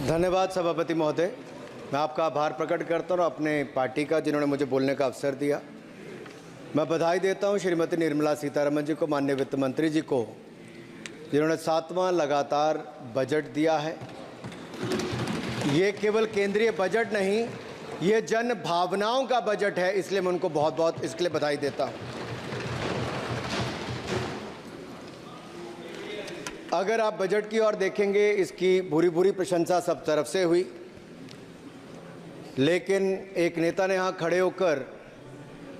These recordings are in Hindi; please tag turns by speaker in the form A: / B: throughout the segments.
A: धन्यवाद सभापति महोदय। मैं आपका आभार प्रकट करता हूँ और अपने पार्टी का जिन्होंने मुझे बोलने का अवसर दिया। मैं बधाई देता हूँ श्रीमती निर्मला सीतारमण जी को, माननीय वित्त मंत्री जी को, जिन्होंने 7वां लगातार बजट दिया है। ये केवल केंद्रीय बजट नहीं, ये जन भावनाओं का बजट है, इसलिए मैं उनको बहुत बहुत इसके लिए बधाई देता हूँ। अगर आप बजट की ओर देखेंगे, इसकी भूरी भूरी प्रशंसा सब तरफ से हुई, लेकिन एक नेता ने यहाँ खड़े होकर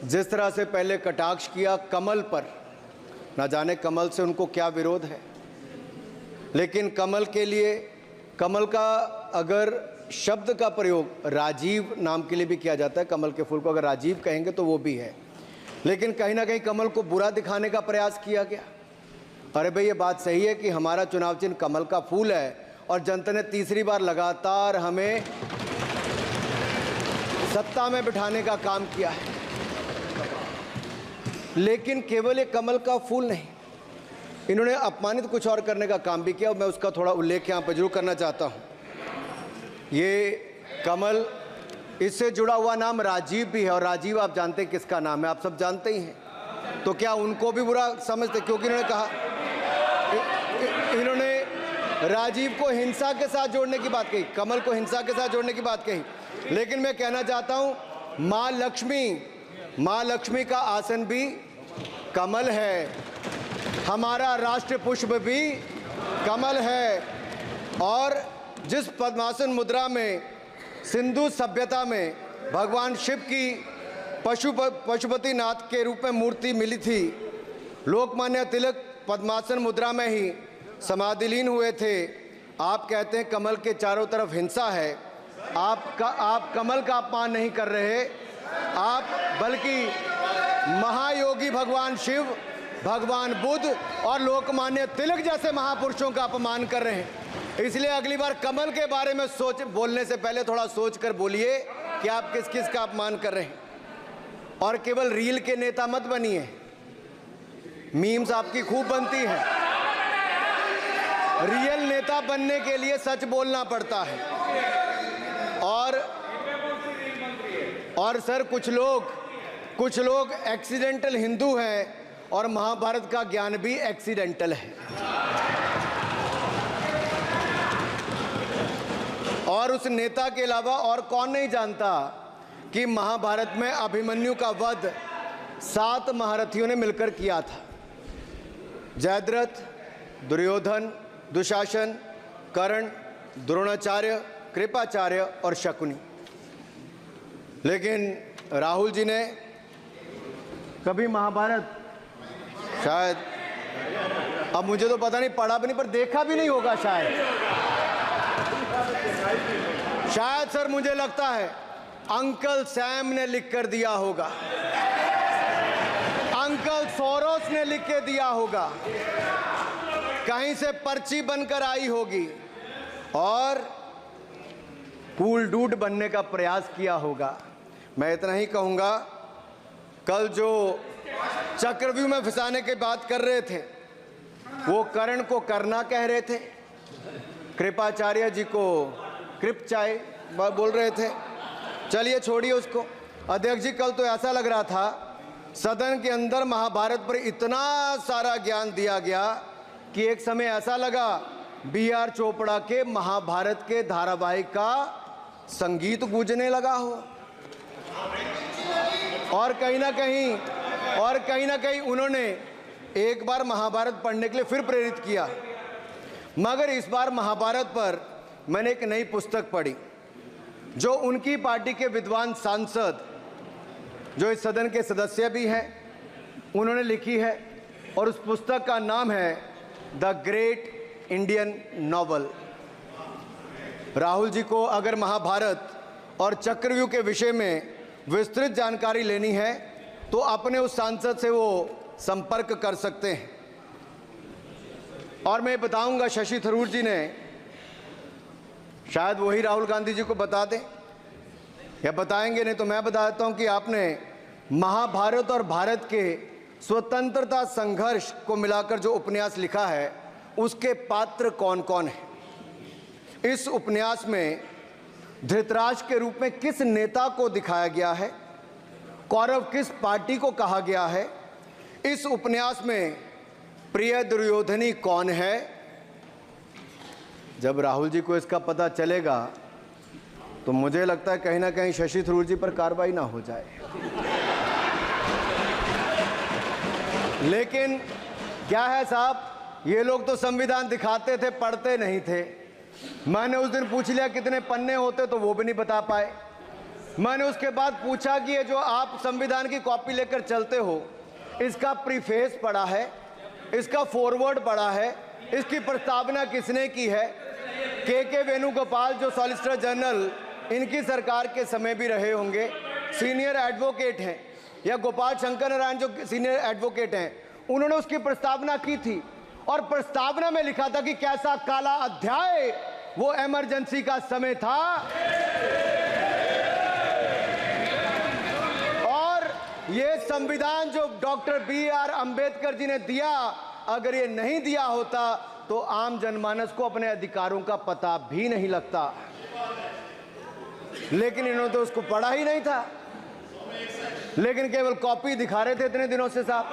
A: जिस तरह से पहले कटाक्ष किया कमल पर, ना जाने कमल से उनको क्या विरोध है, लेकिन कमल के लिए, कमल का अगर शब्द का प्रयोग राजीव नाम के लिए भी किया जाता है, कमल के फूल को अगर राजीव कहेंगे तो वो भी है, लेकिन कहीं ना कहीं कमल को बुरा दिखाने का प्रयास किया गया। अरे भाई, ये बात सही है कि हमारा चुनाव चिन्ह कमल का फूल है और जनता ने तीसरी बार लगातार हमें सत्ता में बिठाने का काम किया है, लेकिन केवल ये कमल का फूल नहीं, इन्होंने अपमानित कुछ और करने का काम भी किया और मैं उसका थोड़ा उल्लेख यहाँ पर जरूर करना चाहता हूँ। ये कमल, इससे जुड़ा हुआ नाम राजीव भी है और राजीव आप जानते हैं किसका नाम है, आप सब जानते ही हैं, तो क्या उनको भी बुरा समझते? क्योंकि इन्होंने कहा, इन्होंने राजीव को हिंसा के साथ जोड़ने की बात कही, कमल को हिंसा के साथ जोड़ने की बात कही, लेकिन मैं कहना चाहता हूं मां लक्ष्मी का आसन भी कमल है, हमारा राष्ट्र पुष्प भी कमल है, और जिस पद्मासन मुद्रा में सिंधु सभ्यता में भगवान शिव की पशुपति नाथ के रूप में मूर्ति मिली थी, लोकमान्य तिलक पद्मासन मुद्रा में ही समाधिलीन हुए थे। आप कहते हैं कमल के चारों तरफ हिंसा है, आप कमल का अपमान नहीं कर रहे, आप बल्कि महायोगी भगवान शिव, भगवान बुद्ध और लोकमान्य तिलक जैसे महापुरुषों का अपमान कर रहे हैं। इसलिए अगली बार कमल के बारे में बोलने से पहले थोड़ा सोच कर बोलिए कि आप किस किस का अपमान कर रहे हैं। और केवल रील के नेता मत बनिए, मीम्स आपकी खूब बनती हैं, रियल नेता बनने के लिए सच बोलना पड़ता है। और सर, कुछ लोग एक्सीडेंटल हिंदू हैं और महाभारत का ज्ञान भी एक्सीडेंटल है। और उस नेता के अलावा और कौन नहीं जानता कि महाभारत में अभिमन्यु का वध 7 महारथियों ने मिलकर किया था, जयद्रथ, दुर्योधन, दुशासन, कर्ण, द्रोणाचार्य, कृपाचार्य और शकुनी। लेकिन राहुल जी ने कभी महाभारत, शायद, अब मुझे तो पता नहीं, पढ़ा भी नहीं, पर देखा भी नहीं होगा शायद सर, मुझे लगता है अंकल सैम ने लिख कर दिया होगा, अंकल सोरोस ने लिख के दिया होगा, कहीं से पर्ची बनकर आई होगी और कूल डूड बनने का प्रयास किया होगा। मैं इतना ही कहूंगा, कल जो चक्रव्यूह में फंसाने की बात कर रहे थे, वो कर्ण को करना कह रहे थे, कृपाचार्य जी को कृपचाय बोल रहे थे। चलिए छोड़िए उसको। अध्यक्ष जी, कल तो ऐसा लग रहा था सदन के अंदर महाभारत पर इतना सारा ज्ञान दिया गया कि एक समय ऐसा लगा BR चोपड़ा के महाभारत के धारावाहिक का संगीत गूंजने लगा हो। और कहीं ना कहीं उन्होंने एक बार महाभारत पढ़ने के लिए फिर प्रेरित किया, मगर इस बार महाभारत पर मैंने एक नई पुस्तक पढ़ी जो उनकी पार्टी के विद्वान सांसद, जो इस सदन के सदस्य भी हैं, उन्होंने लिखी है, और उस पुस्तक का नाम है the great Indian novel. Rahul ji को अगर महाभारत और चक्रव्यूह के विषय में विस्तृत जानकारी लेनी है तो अपने उस सांसद से वो संपर्क कर सकते हैं। और मैं बताऊंगा, शशि थरूर जी ने, शायद वही राहुल गांधी जी को बता दें या बताएंगे, नहीं तो मैं बता देता हूं कि आपने महाभारत और भारत के स्वतंत्रता संघर्ष को मिलाकर जो उपन्यास लिखा है, उसके पात्र कौन कौन है। इस उपन्यास में धृतराष्ट्र के रूप में किस नेता को दिखाया गया है, कौरव किस पार्टी को कहा गया है, इस उपन्यास में प्रिय दुर्योधनी कौन है। जब राहुल जी को इसका पता चलेगा तो मुझे लगता है कहीं ना कहीं शशि थरूर जी पर कार्रवाई ना हो जाए। लेकिन क्या है साहब, ये लोग तो संविधान दिखाते थे, पढ़ते नहीं थे। मैंने उस दिन पूछ लिया कितने पन्ने होते, तो वो भी नहीं बता पाए। मैंने उसके बाद पूछा कि ये जो आप संविधान की कॉपी लेकर चलते हो, इसका प्रीफेस पढ़ा है, इसका फॉरवर्ड पढ़ा है, इसकी प्रस्तावना किसने की है। के वेणुगोपाल जो सॉलिसिटर जनरल इनकी सरकार के समय भी रहे होंगे, सीनियर एडवोकेट हैं, या गोपाल शंकर नारायण जो सीनियर एडवोकेट हैं, उन्होंने उसकी प्रस्तावना की थी और प्रस्तावना में लिखा था कि कैसा काला अध्याय वो इमरजेंसी का समय था। और ये संविधान जो डॉक्टर BR अम्बेडकर जी ने दिया, अगर ये नहीं दिया होता तो आम जनमानस को अपने अधिकारों का पता भी नहीं लगता। लेकिन इन्होंने तो उसको पढ़ा ही नहीं था, लेकिन केवल कॉपी दिखा रहे थे इतने दिनों से साहब।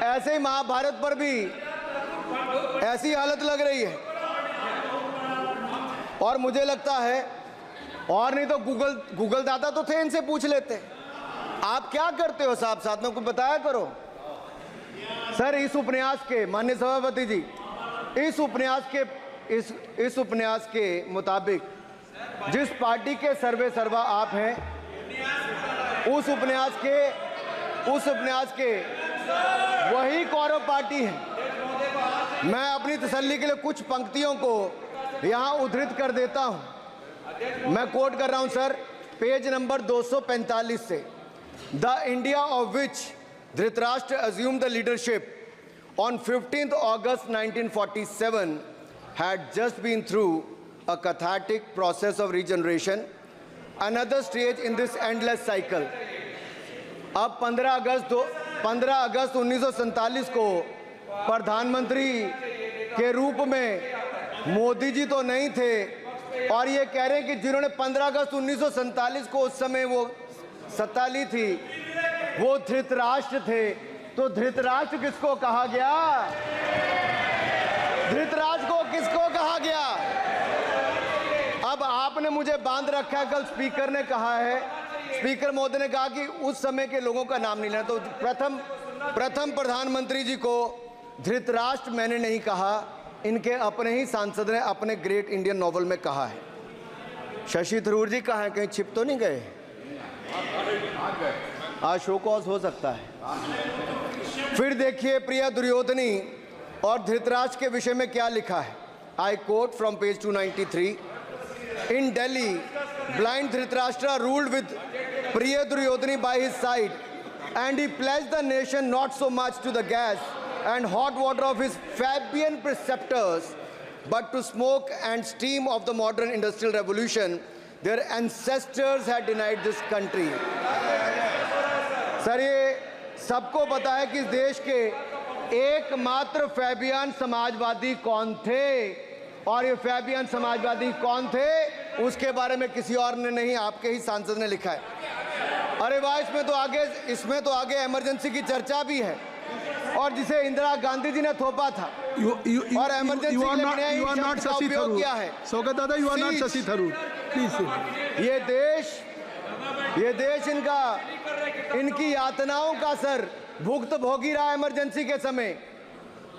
A: ऐसे ही महाभारत पर भी ऐसी हालत लग रही है। और मुझे लगता है, और नहीं तो गूगल दादा तो थे, इनसे पूछ लेते आप क्या करते हो साहब, साथ में कुछ बताया करो। सर, इस उपन्यास के, माननीय सभापति जी, इस उपन्यास के मुताबिक जिस पार्टी के सर्वे सर्वा आप हैं, उस उपन्यास के वही कौरव पार्टी है। मैं अपनी तसल्ली के लिए कुछ पंक्तियों को यहां उद्धृत कर देता हूं। मैं कोट कर रहा हूं सर, पेज नंबर 245 से। The India of which Dhritarashtra assumed the leadership on 15th August 1947 had just been through a cathartic process of regeneration, another stage in this endless cycle. अब 15 अगस्त 1947 को प्रधानमंत्री के रूप में मोदी जी तो नहीं थे, और ये कह रहे हैं कि जिन्होंने 15 अगस्त 1947 को उस समय वो सत्ता ली थी, वो धृतराष्ट्र थे। तो धृतराष्ट्र किसको कहा गया? धृतराष्ट्र को किसको कहा गया? अब आपने मुझे बांध रखा है। कल स्पीकर ने कहा है, स्पीकर महोदय ने कहा कि उस समय के लोगों का नाम नहीं लेना। तो प्रथम प्रधानमंत्री जी को धृतराष्ट्र मैंने नहीं कहा, इनके अपने ही सांसद ने अपने ग्रेट इंडियन नॉवल में कहा है। शशि थरूर जी कहाँ हैं? कहीं छिप तो नहीं गए? आज शो कॉज हो सकता है। फिर देखिए प्रिय दुर्योधनी और धृतराष्ट्र के विषय में क्या लिखा है। I quote from page 293। In Delhi, blind Dhritarashtra ruled with प्रिय दुर्योधनी by his side, and he pledged the nation not so much to the gas and hot water of his Fabian preceptors, but to smoke and steam of the modern industrial revolution their ancestors had denied this country. Sir, ये सबको पता है कि इस देश के एकमात्र फैबियन समाजवादी कौन थे, और ये फैबियन समाजवादी कौन थे उसके बारे में किसी और ने नहीं, आपके ही सांसद ने लिखा है। अरे वाह, इसमें तो आगे इमरजेंसी की चर्चा भी है, और जिसे इंदिरा गांधी जी ने थोपा था। और इमरजेंसी के लिए का उपयोग किया है।
B: सौगत दादा, you are not Shashi Tharoor, please.
A: ये देश इनकी यातनाओं का सर भुगत भोगी रहा इमरजेंसी के समय,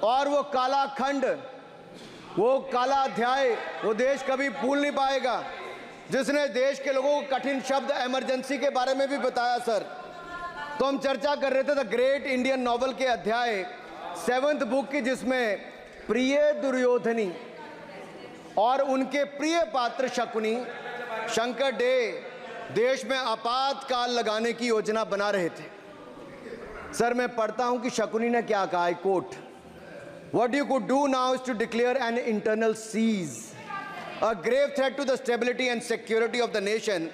A: और वो काला खंड, वो काला अध्याय वो देश कभी भूल नहीं पाएगा, जिसने देश के लोगों को कठिन शब्द इमरजेंसी के बारे में भी बताया। सर, तो हम चर्चा कर रहे थे द ग्रेट इंडियन नॉवल के अध्याय 7th बुक की, जिसमें प्रिय दुर्योधनी और उनके प्रिय पात्र शकुनी शंकर डे देश में आपातकाल लगाने की योजना बना रहे थे। सर, मैं पढ़ता हूं कि शकुनी ने क्या कहा। I quote, what you could do now is to declare an internal siege, a grave threat to the stability and security of the nation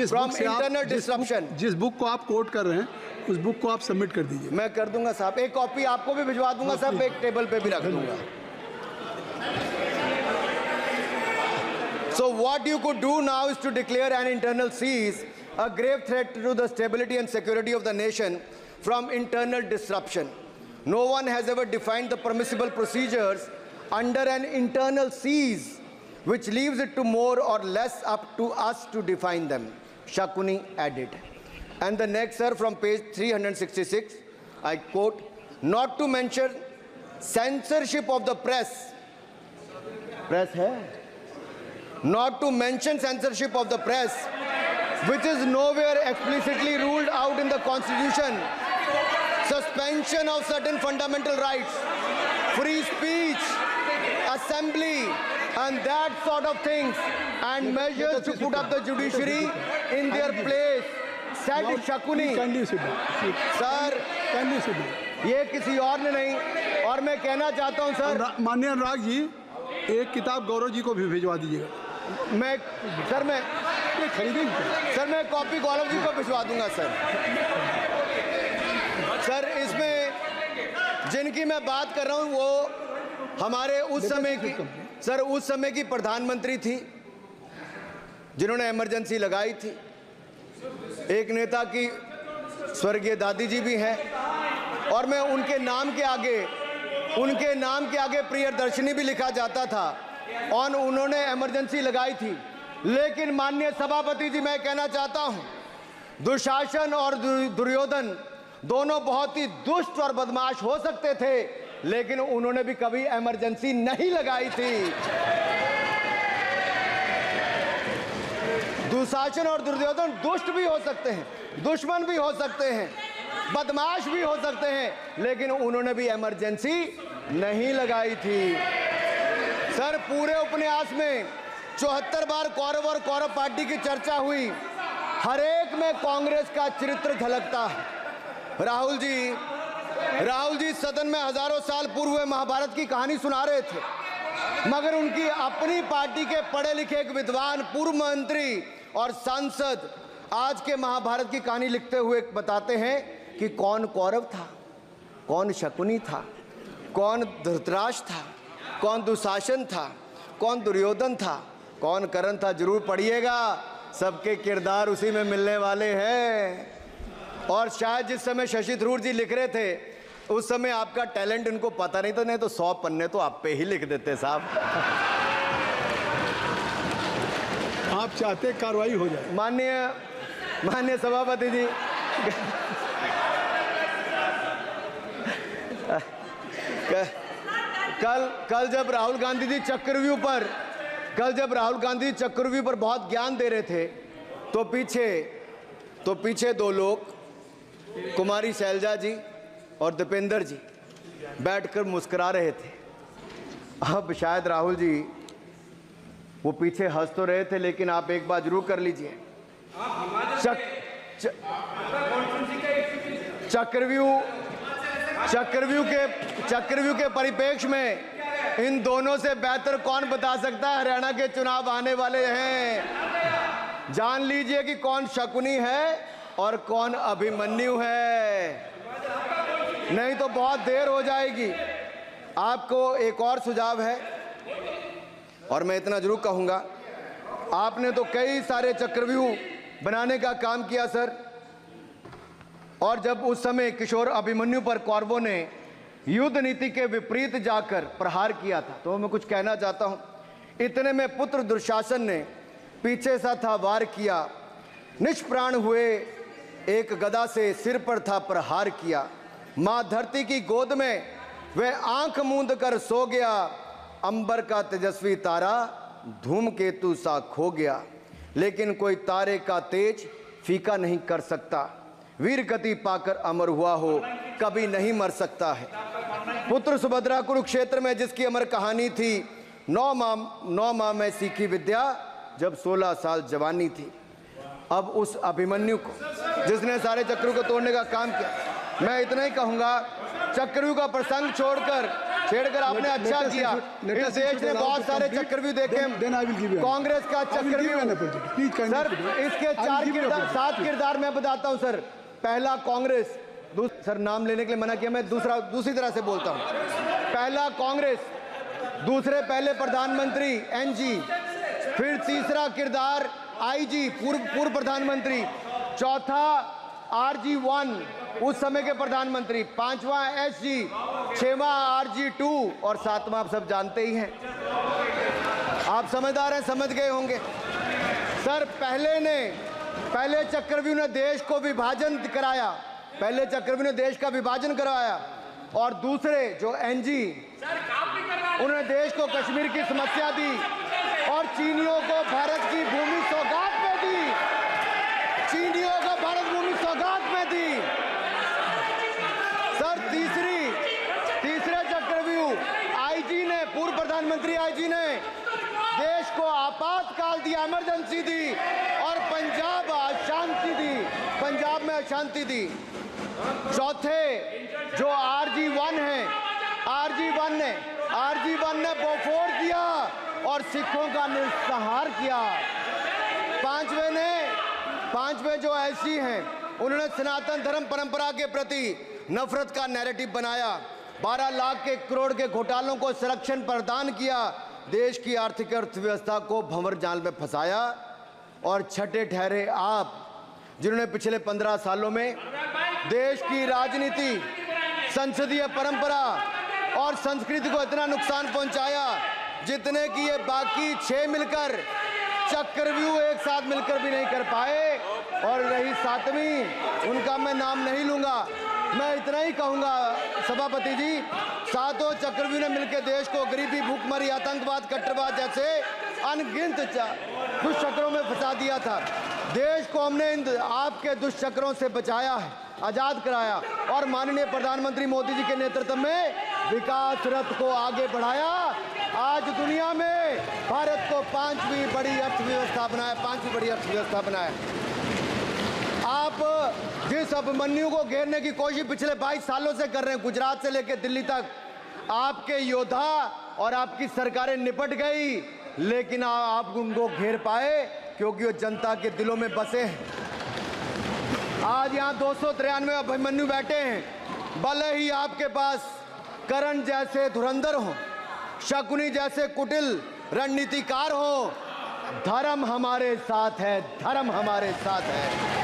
A: from internal disruption।
B: जिस बुक को आप कोट कर रहे हैं उस बुक को आप सबमिट कर दीजिए।
A: मैं कर दूंगा साहब, एक कॉपी आपको भी भिजवा दूंगा साहब, एक टेबल पे भी रख दूंगा। So what you could do now is to declare an internal seize, a grave threat to the stability and security of the nation from internal disruption. No one has ever defined the permissible procedures under an internal seize, which leaves it to more or less up to us to define them, Shakuni added. And the next, sir, from page 366, I quote, not to mention censorship of the press. Press hai? Not to mention censorship of the press, which is nowhere explicitly ruled out in the Constitution. Suspension of certain fundamental rights, free speech, assembly, and that sort of things, and measures to put up the judiciary in their place, said Shakuni. Sir, ये किसी और ने नहीं, और मैं कहना चाहता हूं सर,
B: माननीय अनुराग जी, एक किताब गौरव जी को भी भिजवा दीजिएगा।
A: मैं खरीदेंगे सर, मैं कॉपी गौरव जी को भिजवा दूंगा सर। सर, इसमें जिनकी मैं बात कर रहा हूं वो हमारे उस समय की प्रधानमंत्री थी जिन्होंने इमरजेंसी लगाई थी। एक नेता की स्वर्गीय दादी जी भी हैं, और मैं उनके नाम के आगे प्रियदर्शिनी भी लिखा जाता था, और उन्होंने इमरजेंसी लगाई थी। लेकिन माननीय सभापति जी, मैं कहना चाहता हूं, दुशासन और दुर्योधन दोनों बहुत ही दुष्ट और बदमाश हो सकते थे, लेकिन उन्होंने भी कभी इमरजेंसी नहीं लगाई थी। दुशासन और दुर्योधन दुष्ट भी हो सकते हैं, दुश्मन भी हो सकते हैं, बदमाश भी हो सकते हैं, लेकिन उन्होंने भी इमरजेंसी नहीं लगाई थी। सर, पूरे उपन्यास में 74 बार कौरव और कौरव पार्टी की चर्चा हुई, हर एक में कांग्रेस का चरित्र झलकता है। राहुल जी सदन में हजारों साल पूर्व हुए महाभारत की कहानी सुना रहे थे, मगर उनकी अपनी पार्टी के पढ़े लिखे एक विद्वान पूर्व मंत्री और सांसद आज के महाभारत की कहानी लिखते हुए बताते हैं कि कौन कौरव था, कौन शकुनी था, कौन धृतराष्ट्र था, कौन दुशासन था, कौन दुर्योधन था, कौन कर्ण था। जरूर पढ़िएगा, सबके किरदार उसी में मिलने वाले हैं। और शायद जिस समय शशि थरूर जी लिख रहे थे, उस समय आपका टैलेंट इनको पता नहीं था, नहीं तो 100 पन्ने तो आप पे ही लिख देते साहब।
B: आप चाहते कार्रवाई हो जाए।
A: माननीय सभापति जी, कल जब राहुल गांधी जी चक्रव्यूह पर बहुत ज्ञान दे रहे थे, तो पीछे दो लोग, कुमारी शैलजा जी और दीपेंद्र जी, बैठकर मुस्कुरा रहे थे। अब शायद राहुल जी वो पीछे हंस तो रहे थे, लेकिन आप एक बात जरूर कर लीजिए, चक्रव्यूह के परिप्रेक्ष्य में इन दोनों से बेहतर कौन बता सकता है हरियाणा के चुनाव आने वाले हैं। जान लीजिए कि कौन शकुनी है और कौन अभिमन्यु है, नहीं तो बहुत देर हो जाएगी। आपको एक और सुझाव है, और मैं इतना जरूर कहूंगा, आपने तो कई सारे चक्रव्यूह बनाने का काम किया सर, और जब उस समय किशोर अभिमन्यु पर कौरवों ने युद्ध नीति के विपरीत जाकर प्रहार किया था, तो मैं कुछ कहना चाहता हूं। इतने में पुत्र दुशासन ने पीछे सा था वार किया, निष्प्राण हुए एक गदा से सिर पर था प्रहार किया। मां धरती की गोद में वह आंख मूंद कर सो गया, अंबर का तेजस्वी तारा धूमकेतु सा खो गया। लेकिन कोई तारे का तेज फीका नहीं कर सकता, वीर गति पाकर अमर हुआ हो कभी नहीं मर सकता है। पुत्र सुभद्रा कुरुक्षेत्र में जिसकी अमर कहानी थी, 9 माह में सीखी विद्या जब 16 साल जवानी थी। अब उस अभिमन्यु को जिसने सारे चक्रव्यूह को तोड़ने का काम किया, मैं इतना ही कहूंगा, चक्रव्यूह का प्रसंग छेड़कर आपने अच्छा किया। इस देश ने बहुत सारे चक्रव्यूह देखे, कांग्रेस का चक्रव्यूह सर, इसके 7 किरदार मैं बताता हूं सर। पहला कांग्रेस, सर नाम लेने के लिए मना किया, मैं दूसरी तरह से बोलता हूं। पहला कांग्रेस, दूसरे पहले प्रधानमंत्री NG, फिर तीसरा किरदार आईजी पूर्व प्रधानमंत्री, चौथा RG1 उस समय के प्रधानमंत्री, पांचवा SG, छठवां RG2 और सातवां आप सब जानते ही हैं। आप समझदार हैं, समझ गए होंगे। सर पहले चक्रव्यूह ने देश को विभाजन कराया, पहले चक्रव्यूह ने देश का विभाजन करवाया, और दूसरे जो NG उन्होंने देश को कश्मीर की समस्या दी और चीनियों को भारत की भूमि सौगात में दी, चीनियों को भारत भूमि सौगात में दी। सर तीसरे चक्रव्यूह IG ने, पूर्व प्रधानमंत्री IG ने देश को आपातकाल दिया, इमरजेंसी दी और पंजाब में अशांति दी। चौथे जो RG1 है, RG1 ने बोफोर्स दिया और सिखों का निस्सहार किया। पांचवें जो ऐसी हैं, उन्होंने सनातन धर्म परंपरा के प्रति नफरत का नैरेटिव बनाया, 12 लाख के करोड़ के घोटालों को संरक्षण प्रदान किया, देश की आर्थिक अर्थव्यवस्था को भंवर जाल में फंसाया। और छठे ठहरे आप, जिन्होंने पिछले 15 सालों में देश की राजनीति, संसदीय परंपरा और संस्कृति को इतना नुकसान पहुंचाया जितने कि ये बाकी 6 मिलकर, चक्रव्यूह एक साथ मिलकर भी नहीं कर पाए। और रही सातवीं, उनका मैं नाम नहीं लूंगा, मैं इतना ही कहूंगा सभापति जी, सातों चक्रव्यूह ने मिलकर देश को गरीबी, भूखमरी, आतंकवाद, कट्टरवाद जैसे अनगिनत दुष्चक्रों में फंसा दिया था। देश को हमने इन आपके दुष्चक्रों से बचाया है, आजाद कराया और माननीय प्रधानमंत्री मोदी जी के नेतृत्व में विकास रथ को आगे बढ़ाया। आज दुनिया में भारत को पांचवी बड़ी अर्थव्यवस्था बनाया। आप जिस अभिमन्यु को घेरने की कोशिश पिछले 22 सालों से कर रहे हैं, गुजरात से लेकर दिल्ली तक, आपके योद्धा और आपकी सरकारें निपट गई, लेकिन आप उनको घेर पाए क्योंकि वो जनता के दिलों में बसे हैं। आज यहाँ 293 अभिमन्यु बैठे हैं, भले ही आपके पास करण जैसे धुरंधर हो, शकुनी जैसे कुटिल रणनीतिकार हो, धर्म हमारे साथ है, धर्म हमारे साथ है।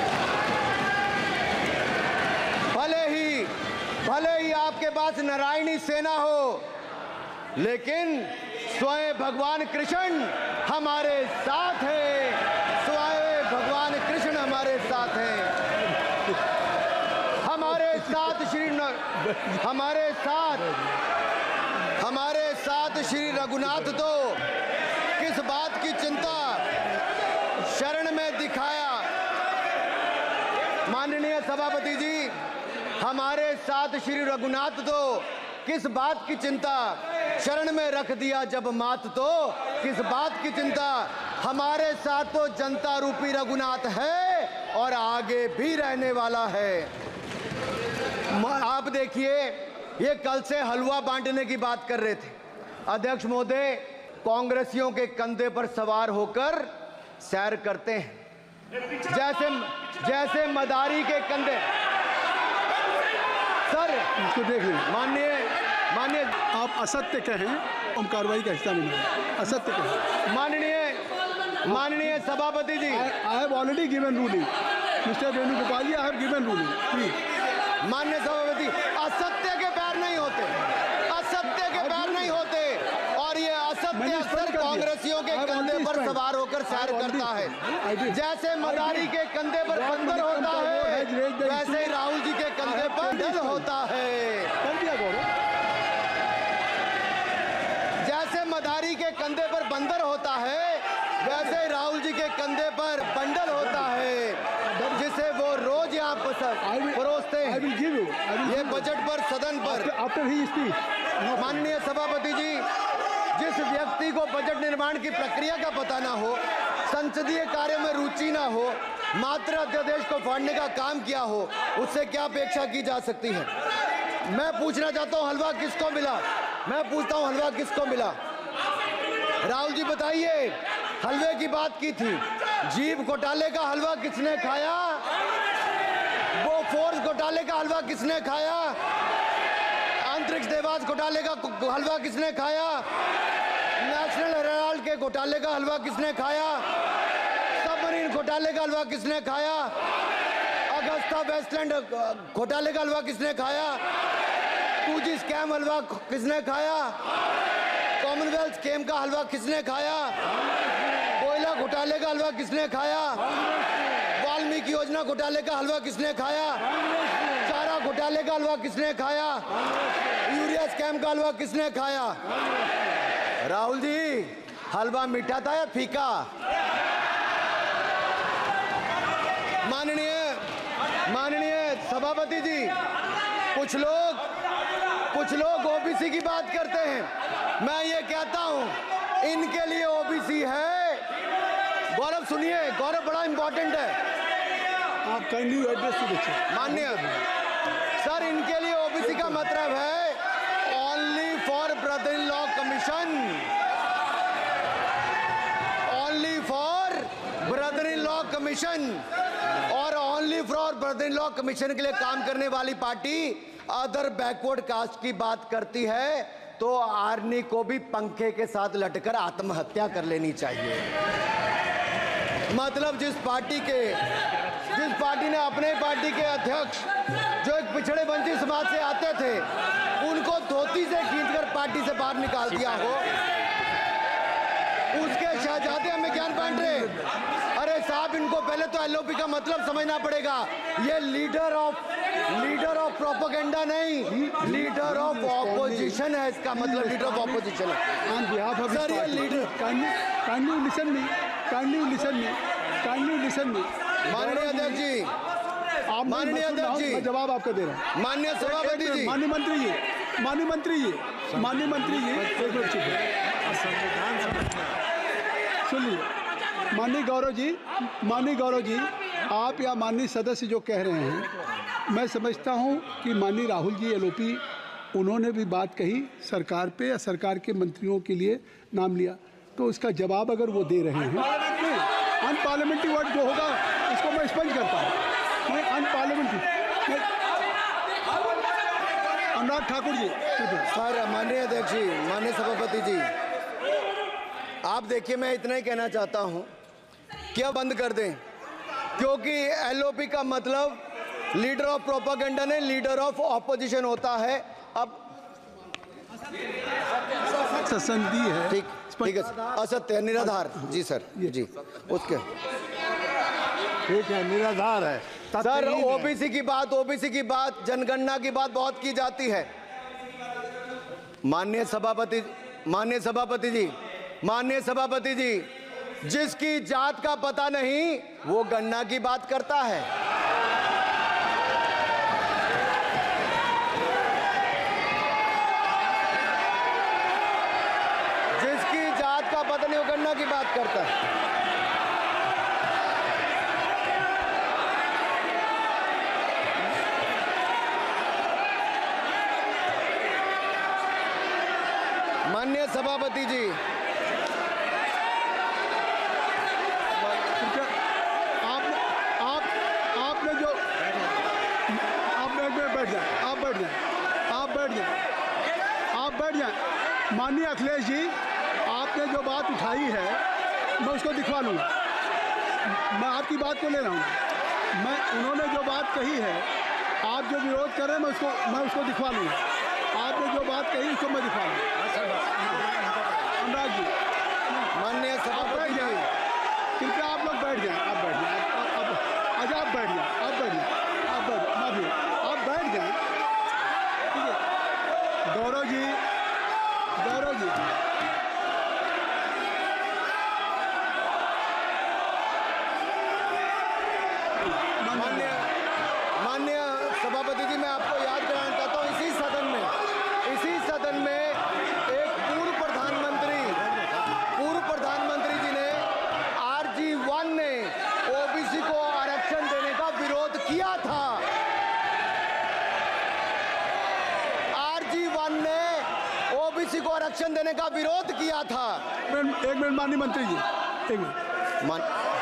A: भले ही आपके पास नारायणी सेना हो, लेकिन स्वयं भगवान कृष्ण हमारे साथ है, स्वयं भगवान कृष्ण हमारे साथ है। हमारे साथ श्री रघुनाथ तो किस बात की चिंता शरण में दिखाया। माननीय सभापति जी, हमारे साथ श्री रघुनाथ तो किस बात की चिंता शरण में रख दिया जब मात, तो किस बात की चिंता। हमारे साथ तो जनता रूपी रघुनाथ है और आगे भी रहने वाला है। आप देखिए, ये कल से हलवा बांटने की बात कर रहे थे। अध्यक्ष महोदय कांग्रेसियों के कंधे पर सवार होकर सैर करते हैं, जैसे मदारी के कंधे। सर
B: इसको देख लीजिए।
A: माननीय
B: आप असत्य कहें, हम कार्रवाई का हिस्सा नहीं है। असत्य कहें।
A: माननीय सभापति जी,
B: I have already given ruling, mister Venugopal ji, I have given ruling. Please.
A: माननीय सभापति, असत्य के पैर नहीं होते, असत्य के पैर नहीं होते, और ये असत्य अक्सर कांग्रेसियों के कंधे पर सवार होकर सैर करता है। जैसे मदारी के कंधे पर बंदर होता है, वैसे ही राहुल जी के कंधे पर दल होता है। जैसे मदारी के कंधे पर बंदर होता है, वैसे ही राहुल जी के कंधे पर बंडल होता है, जिसे वो रोज यहाँ परोसते हैं। ये बजट पर, सदन पर। माननीय सभापति जी, जिस व्यक्ति को बजट निर्माण की प्रक्रिया का पता ना हो, संसदीय कार्य में रुचि ना हो, मात्र अध्यादेश को फाड़ने का काम किया हो, उससे क्या अपेक्षा की जा सकती है। मैं पूछना चाहता हूँ, हलवा किसको मिला? मैं पूछता हूँ, हलवा किसको मिला? राहुल जी बताइए, हलवे की बात की थी, जीभ घोटाले का हलवा किसने खाया? वो फोर्स घोटाले का हलवा किसने खाया? अंतरिक्ष देवास घोटाले का हलवा किसने खाया? नेशनल हेराल्ड के घोटाले का हलवा किसने खाया? सबमरीन घोटाले का हलवा किसने खाया? अगस्ता वेस्टलैंड घोटाले का हलवा किसने खाया? 2G स्कैम हलवा किसने खाया? कॉमनवेल्थ स्कीम का हलवा किसने खाया? कोयला घोटाले का हलवा किसने खाया? वाल्मीकि योजना घोटाले का हलवा किसने खाया? चारा घोटाले का हलवा किसने खाया? यूरिया स्कैम का हलवा किसने खाया? राहुल जी, हलवा मीठा था या फीका? माननीय सभापति जी, कुछ लोग ओबीसी की बात करते हैं। मैं ये कहता हूं, इनके लिए ओबीसी है। गौरव सुनिए, गौरव बड़ा इंपॉर्टेंट है।
B: आप kindly address to the chair.
A: माननीय सर, इनके लिए ओबीसी का मतलब है only for brother in law commission, only for brother in law commission. और only for brother in law commission के लिए काम करने वाली पार्टी अदर बैकवर्ड कास्ट की बात करती है तो आर्नी को भी पंखे के साथ लटकर आत्महत्या कर लेनी चाहिए। मतलब जिस पार्टी ने अपने पार्टी के अध्यक्ष जो एक पिछड़े वंचित समाज से आते थे, उनको धोती से खींचकर पार्टी से बाहर निकाल दिया हो, उसके शहजादे हमें ज्ञान बांट रहे। अरे साहब, इनको पहले तो एलओपी का मतलब समझना पड़ेगा। ये लीडर ऑफ प्रोपेगेंडा नहीं, लीडर ऑफ ऑपोजिशन है। इसका मतलब लीडर ऑफ ऑपोजिशन है। सर, ये लीडर
B: काइंडली लिसन मी।
A: माननीय अध्यक्ष जी, माननीय अध्यक्ष जी,
B: मैं जवाब आपको दे रहा हूँ।
A: माननीय सभापति जी,
B: माननीय मंत्री जी, एक मिनट चुप सुनिए। माननीय गौरव जी, आप या माननीय सदस्य जो कह रहे हैं, मैं समझता हूं कि माननीय राहुल जी एलओपी, उन्होंने भी बात कही सरकार पे या सरकार के मंत्रियों के लिए नाम लिया, तो उसका जवाब अगर वो दे रहे हैं, अनपार्लियामेंट्री वर्ड जो होगा उसको मैं स्पष्ट करता हूँ। मैं अनपार्लियामेंट्री अनुराग ठाकुर जी।
A: सर, माननीय अध्यक्ष जी, माननीय सभापति जी, आप देखिए, मैं इतना ही कहना चाहता हूं कि अब बंद कर दें, क्योंकि एलओपी का मतलब लीडर ऑफ प्रोपेगेंडा नहीं, लीडर ऑफ ऑपोजिशन होता है। अब
B: संधि है,
A: ठीक है, असत्य, निराधार। जी सर, जी, उसके
B: ठीक है, निराधार है
A: सर। ओबीसी की बात, जनगणना की बात बहुत की जाती है। माननीय सभापति जी, जिसकी जात का पता नहीं वो गणना की बात करता है। जिसकी जात का पता नहीं वो गणना की बात करता है। माननीय सभापति जी,
B: माननीय अखिलेश जी, आपने जो बात उठाई है मैं उसको दिखवा लूँगा। मैं आपकी बात को ले रहा हूँ। उन्होंने जो बात कही है, आप जो विरोध कर रहे हैं, मैं उसको दिखवा लूँगा। आपने जो बात कही उसको मैं दिखवा लूँगा। अनुराग जी,
A: माननीय सभापति जी,
B: कृपया आप लोग बैठ जाएं। आप बैठ जाएं। आप बैठ जाएं। ठीक है। गौरव जी,
A: माननीय सभापति जी, मैं आपको याद कराना चाहता हूँ, इसी सदन में एक पूर्व प्रधानमंत्री जी ने RG1 ने ओबीसी को आरक्षण देने का विरोध किया था। RG1 ने ओबीसी को आरक्षण देने का विरोध किया था।
B: एक मिनट माननीय मंत्री जी, एक मिनट।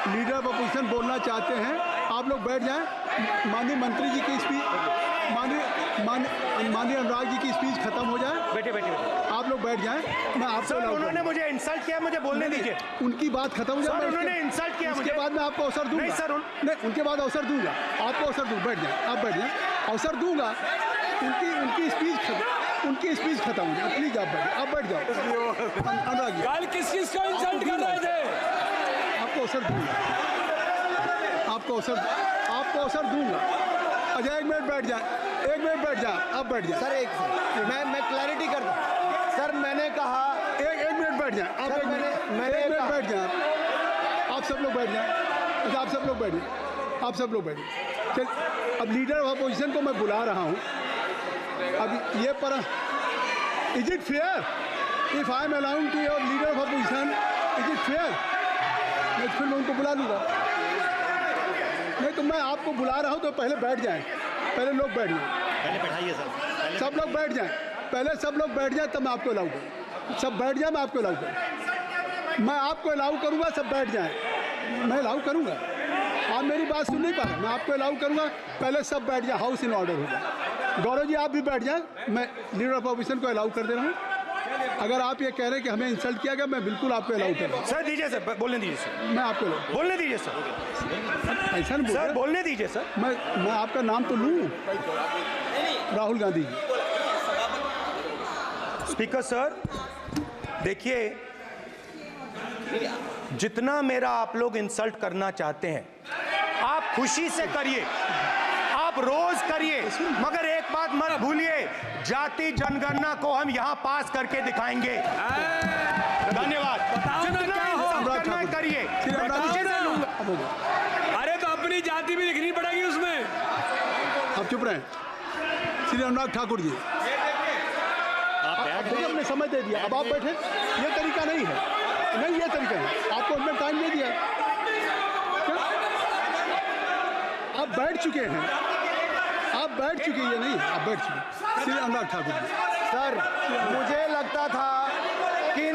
B: लीडर ऑफ अपोजिशन बोलना चाहते हैं, आप लोग बैठ जाएं। माननीय मंत्री जी की स्पीच माननीय अनुराग जी की स्पीच खत्म हो जाए।
C: बैठे बैठे बैठे।
B: आप लोग बैठ जाएं, मैं आपको
C: सर उन्होंने मुझे इंसल्ट किया, मुझे बोलने दीजिए।
B: उनकी बात खत्म हो जाए।
C: सर उन्होंने इंसल्ट किया मुझे।
B: उसके बाद मैं आपको अवसर दूंगा।
C: नहीं सर
B: नहीं, उनके बाद अवसर दूंगा, आपको अवसर दूंगा। बैठ जाए, आप बैठ जाए, अवसर दूंगा। उनकी स्पीच खत्म हो जाए। प्लीज आप बैठ जाओ। अनुराग जी
D: कल किस को इंसल्ट कर रहे थे?
B: आपको अवसर दूंगा, आपको अवसर दूंगा। अच्छा एक मिनट बैठ जाए, आप बैठ जाए।
A: सर एक मैं क्लैरिटी कर दूं। सर मैंने कहा
B: एक मिनट बैठ जाए आप।
A: सर,
B: एक मिनट बैठ जाए आप सब लोग बैठ जाए। अच्छा आप सब लोग बैठ जाए। चल, अब लीडर ऑफ अपोजिशन को मैं बुला रहा हूँ। अब ये पर is it fair if I am allowed to your leader of opposition? Is it fair? मैं फिर मैं उनको बुला लूँगा। नहीं तो मैं आपको बुला रहा हूँ तो पहले बैठ जाएं। पहले लोग बैठ जाएं।
E: पहले बैठाइए सर।
B: सब लोग बैठ जाएं। पहले सब लोग बैठ जाएं तब मैं आपको अलाउ करूँ। सब बैठ जाएं, मैं आपको अलाउ करूँ। मैं आपको अलाउ करूँगा, सब बैठ जाएं। मैं अलाउ करूँगा। आप मेरी बात सुन नहीं पा रहे। मैं आपको अलाउ करूँगा, पहले सब बैठ जाए। हाउस इन ऑर्डर होगा। गौरव जी आप भी बैठ जाएं। मैं लीडर ऑफ अपोजिशन को अलाउ कर दे रहा हूँ। अगर आप ये कह रहे हैं कि हमें इंसल्ट किया गया, मैं बिल्कुल आपको अलाउ कर रहा हूँ।
C: सर दीजिए सर, बोलने दीजिए सर।
B: मैं आपको
C: बोलने दीजिए सर।
B: ऐसा नहीं
C: सर
B: बोल
C: बोलने दीजिए सर।
B: मैं आपका नाम तो लूँ। राहुल गांधी जी।
C: स्पीकर सर देखिए, जितना मेरा आप लोग इंसल्ट करना चाहते हैं आप खुशी से करिए, आप रोज करिए, मगर एक बात मत भूलिए, जाति जनगणना को हम यहाँ पास करके दिखाएंगे। धन्यवाद। जितना इंसल्ट करना है करिए, मैं खुशी से लूंगा।
D: अरे तो अपनी जाति भी दिखनी पड़ेगी उसमें।
B: आप चुप रहें। श्री अनुराग ठाकुर जी, हमने समय दे दिया, अब आप बैठे। ये तरीका नहीं है, नहीं ये तरीका है। आपको हमने टाइम दे दिया। क्या? आप बैठ चुके हैं, आप बैठ चुके हैं। ये नहीं, आप बैठ चुके। श्री अनुराग ठाकुर जी।
A: सर मुझे लगता था कि